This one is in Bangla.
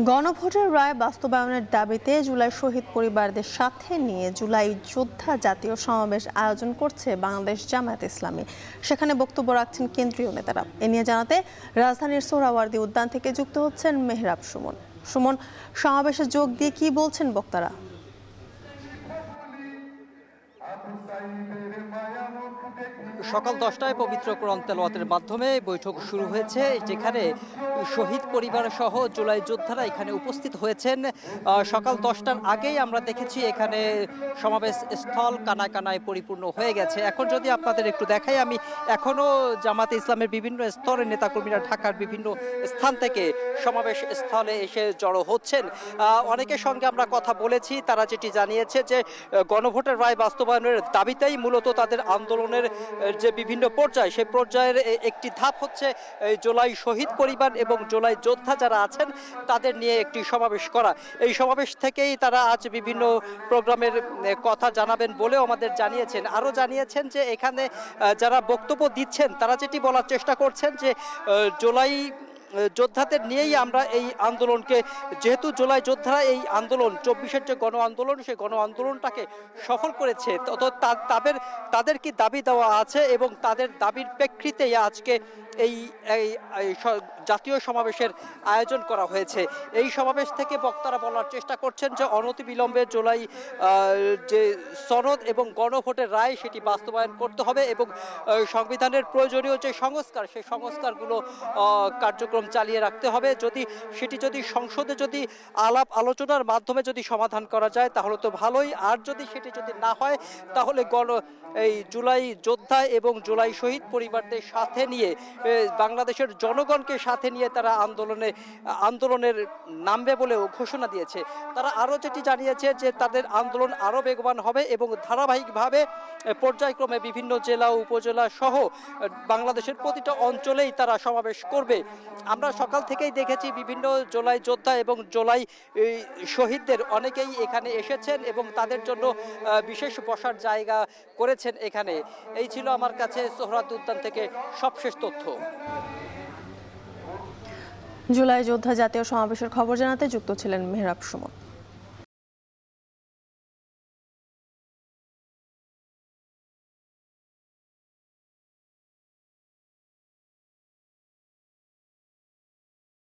গণভোটের রায় বাস্তবায়নের দাবিতে জুলাই শহীদ পরিবারদের সাথে নিয়ে জুলাই যোদ্ধা জাতীয় সমাবেশ আয়োজন করছে বাংলাদেশ জামায়াত ইসলামী। সেখানে বক্তব্য রাখছেন কেন্দ্রীয় নেতারা। এ নিয়ে জানাতে রাজধানীর সোহরাওয়ার্দী উদ্যান থেকে যুক্ত হচ্ছেন মেহরাব সুমন। সুমন, সমাবেশে যোগ দিয়ে কি বলছেন বক্তারা? সকাল 10টায় পবিত্র কোরআন তেলাওয়াতের মাধ্যমে বৈঠক শুরু হয়েছে, যেখানে শহীদ পরিবার সহ জুলাই যোদ্ধারা এখানে উপস্থিত হয়েছেন। সকাল 10টার আগেই আমরা দেখেছি এখানে সমাবেশ স্থল কানায় কানায় পরিপূর্ণ হয়ে গেছে। এখন যদি আপনাদের একটু দেখাই, আমি এখনো জামাতে ইসলামের বিভিন্ন স্তরের নেতাকর্মীরা ঢাকার বিভিন্ন স্থান থেকে সমাবেশ স্থলে এসে জড়ো হচ্ছেন। অনেকের সঙ্গে আমরা কথা বলেছি, তারা যেটি জানিয়েছে যে গণভোটের রায় বাস্তবায়নের দাবিতেই মূলত তাদের আন্দোলনের যে বিভিন্ন পর্যায়, সেই পর্যায়ের একটি ধাপ হচ্ছে জুলাই শহীদ পরিবার এবং জুলাই যোদ্ধা যারা আছেন তাদের নিয়ে একটি সমাবেশ করা। এই সমাবেশ থেকেই তারা আজ বিভিন্ন প্রোগ্রামের কথা জানাবেন বলেও আমাদের জানিয়েছেন। আরও জানিয়েছেন যে এখানে যারা বক্তব্য দিচ্ছেন তারা যেটি বলার চেষ্টা করছেন যে জুলাই যোদ্ধাদের নিয়েই আমরা এই আন্দোলনকে, যেহেতু জুলাই যোদ্ধারা এই আন্দোলন 24-এর যে গণ আন্দোলন, সেই গণ আন্দোলনটাকে সফল করেছে, তো তাদের কি দাবি দেওয়া আছে এবং তাদের দাবির প্রেক্ষিতেই আজকে এই জাতীয় সমাবেশের আয়োজন করা হয়েছে। এই সমাবেশ থেকে বক্তারা বলার চেষ্টা করছেন যে অনতিবিলম্বে জুলাই যে সনদ এবং গণভোটের রায় সেটি বাস্তবায়ন করতে হবে এবং সংবিধানের প্রয়োজনীয় যে সংস্কার, সেই সংস্কারগুলো কার্যক্রম চালিয়ে রাখতে হবে। যদি সংসদে যদি আলাপ আলোচনার মাধ্যমে যদি সমাধান করা যায় তাহলে তো ভালোই, আর সেটি যদি না হয় তাহলে এই জুলাই যোদ্ধা এবং জুলাই শহীদ পরিবারদের সাথে নিয়ে বাংলাদেশের জনগণকে সাথে নিয়ে তারা আন্দোলনের নামবে বলেও ঘোষণা দিয়েছে। তারা আরও যেটি জানিয়েছে যে তাদের আন্দোলন আরও বেগবান হবে এবং ধারাবাহিকভাবে পর্যায়ক্রমে বিভিন্ন জেলা উপজেলা সহ বাংলাদেশের প্রতিটা অঞ্চলেই তারা সমাবেশ করবে। আমরা সকাল থেকেই দেখেছি বিভিন্ন জুলাই যোদ্ধা এবং জুলাই শহীদদের অনেকেই এখানে এসেছেন এবং তাদের জন্য বিশেষ বসার জায়গা করেছেন এখানে। এই ছিল আমার কাছে সোহরাওয়ার্দী উদ্যান থেকে সবশেষ তথ্য। জুলাই যোদ্ধা জাতীয় সমাবেশের খবর জানাতে যুক্ত ছিলেন মেহরাব সুমন।